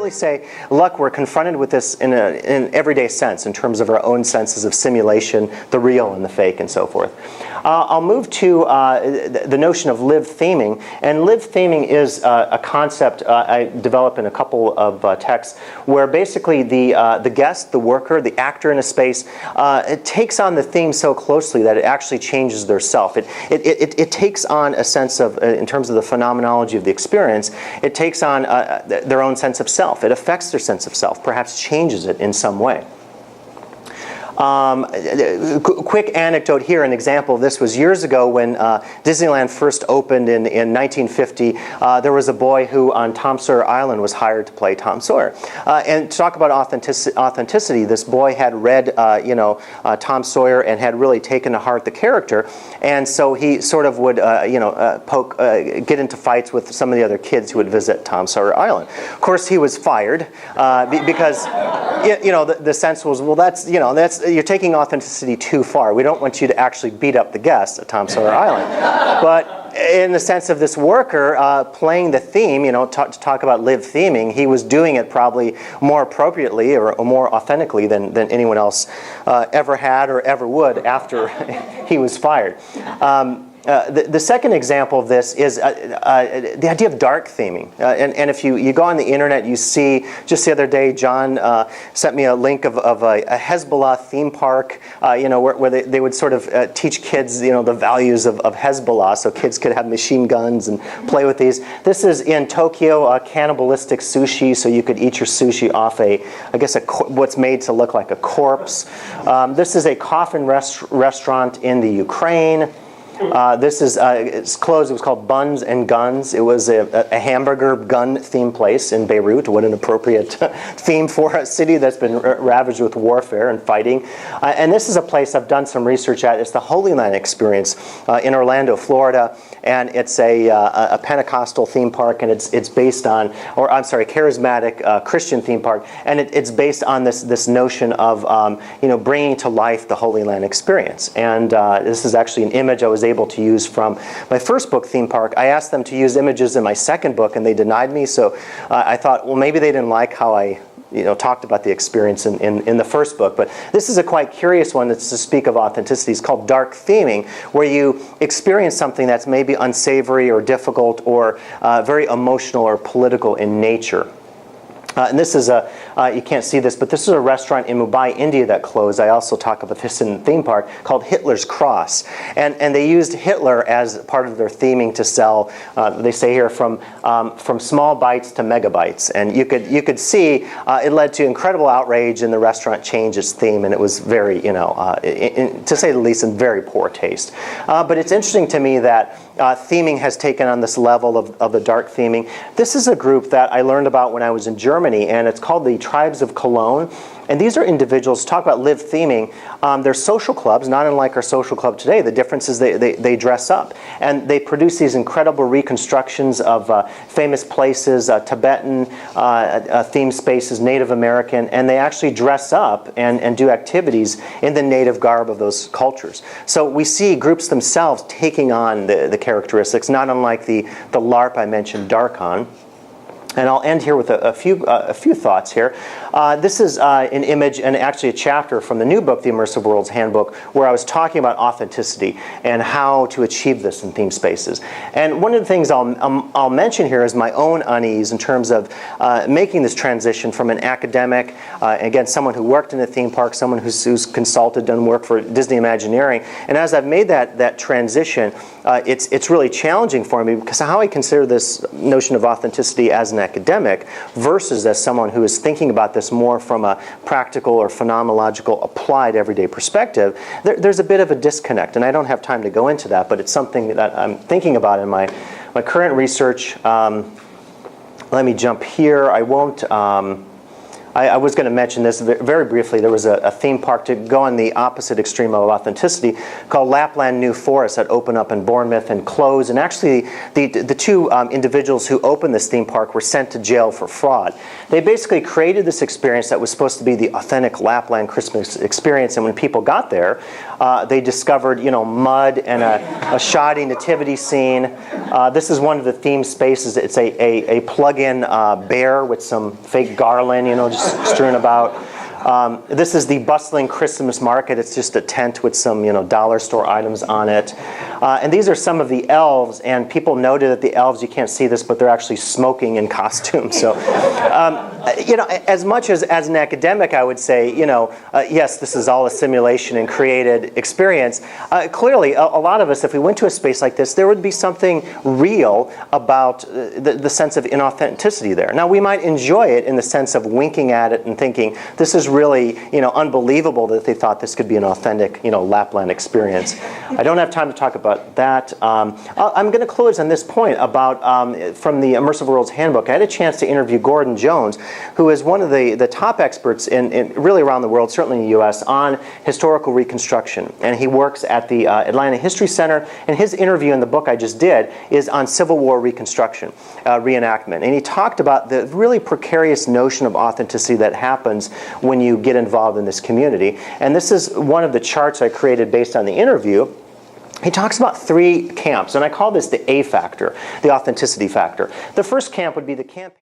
really say, look, we're confronted with this in an everyday sense in terms of our own senses of simulation, the real and the fake, and so forth. I'll move to the notion of live theming. And live theming is a concept I develop in a couple of texts where basically the guest, the worker, the actor in a space, it takes on the theme so closely that it actually changes their self. It takes on a sense of, in terms of the phenomenology of the experience, it takes on their own sense of self. It affects their sense of self, perhaps changes it in some way. Quick anecdote here, an example of this was years ago when Disneyland first opened in 1950. There was a boy who on Tom Sawyer Island was hired to play Tom Sawyer. And to talk about authenticity, this boy had read Tom Sawyer and had really taken to heart the character. And so he sort of would get into fights with some of the other kids who would visit Tom Sawyer Island. Of course, he was fired because the sense was, well, that's you're taking authenticity too far. We don't want you to actually beat up the guests at Tom Sawyer Island. But in the sense of this worker playing the theme, to talk about live theming, he was doing it probably more appropriately or more authentically than anyone else ever had or ever would after he was fired. The second example of this is the idea of dark theming. And if you go on the internet, you see, just the other day, John sent me a link of a Hezbollah theme park, where they would sort of teach kids, the values of Hezbollah, so kids could have machine guns and play with these. This is in Tokyo, cannibalistic sushi, so you could eat your sushi off what's made to look like a corpse. This is a coffin restaurant in the Ukraine. This is it's closed. It was called Buns and Guns. It was a hamburger gun theme place in Beirut. What an appropriate theme for a city that's been ravaged with warfare and fighting. And this is a place I've done some research at. It's the Holy Land Experience in Orlando, Florida, and it's a Pentecostal theme park, and it's based on, charismatic Christian theme park, and it's based on this notion of bringing to life the Holy Land Experience. And this is actually an image I was able to use from my first book, Theme Park. I asked them to use images in my second book, and they denied me. So I thought, well, maybe they didn't like how I talked about the experience in the first book. But this is a quite curious one that's to speak of authenticity. It's called dark theming, where you experience something that's maybe unsavory or difficult or very emotional or political in nature. And this is you can't see this, but this is a restaurant in Mumbai, India that closed. I also talk about this in the theme park, called Hitler's Cross. And they used Hitler as part of their theming to sell, they say here, from small bites to megabytes. And you could see it led to incredible outrage, and the restaurant changed its theme, and it was very, to say the least, in very poor taste. But it's interesting to me that theming has taken on this level of the dark theming. This is a group that I learned about when I was in Germany, and it's called the Tribes of Cologne. And these are individuals, talk about live theming, they're social clubs, not unlike our social club today. The difference is they dress up. And they produce these incredible reconstructions of famous places, Tibetan themed spaces, Native American, and they actually dress up and do activities in the native garb of those cultures. So we see groups themselves taking on the characteristics, not unlike the LARP I mentioned, Darkon. And I'll end here with a few thoughts here. This is an image and actually a chapter from the new book, The Immersive Worlds Handbook, where I was talking about authenticity and how to achieve this in theme spaces. And one of the things I'll mention here is my own unease in terms of making this transition from an academic, again, someone who worked in a theme park, someone who's consulted, done work for Disney Imagineering. And as I've made that transition, it's really challenging for me because how I consider this notion of authenticity as an academic versus as someone who is thinking about this more from a practical or phenomenological applied everyday perspective, there's a bit of a disconnect, and I don't have time to go into that, but it's something that I'm thinking about in my current research. Let me jump here. I won't I was going to mention this very briefly. There was a theme park to go on the opposite extreme of authenticity called Lapland New Forest that opened up in Bournemouth and closed. And actually, the two individuals who opened this theme park were sent to jail for fraud. They basically created this experience that was supposed to be the authentic Lapland Christmas experience. And when people got there, they discovered, mud and a shoddy nativity scene. This is one of the theme spaces. It's a plug-in bear with some fake garland, just strewn about. This is the bustling Christmas market. It's just a tent with some, dollar store items on it. And these are some of the elves, and people noted that the elves, you can't see this, but they're actually smoking in costume. So, as much as an academic, I would say, yes, this is all a simulation and created experience. Clearly, a lot of us, if we went to a space like this, there would be something real about the sense of inauthenticity there. Now, we might enjoy it in the sense of winking at it and thinking, this is really, unbelievable that they thought this could be an authentic, Lapland experience. I don't have time to talk about that. I'm going to close on this point about, from the Immersive Worlds Handbook, I had a chance to interview Gordon Jones, who is one of the top experts in really around the world, certainly in the U.S., on historical reconstruction. And he works at the Atlanta History Center, and his interview in the book I just did is on Civil War reconstruction, reenactment. And he talked about the really precarious notion of authenticity that happens when you get involved in this community. And this is one of the charts I created based on the interview. He talks about 3 camps, and I call this the A factor, the authenticity factor. The first camp would be the camp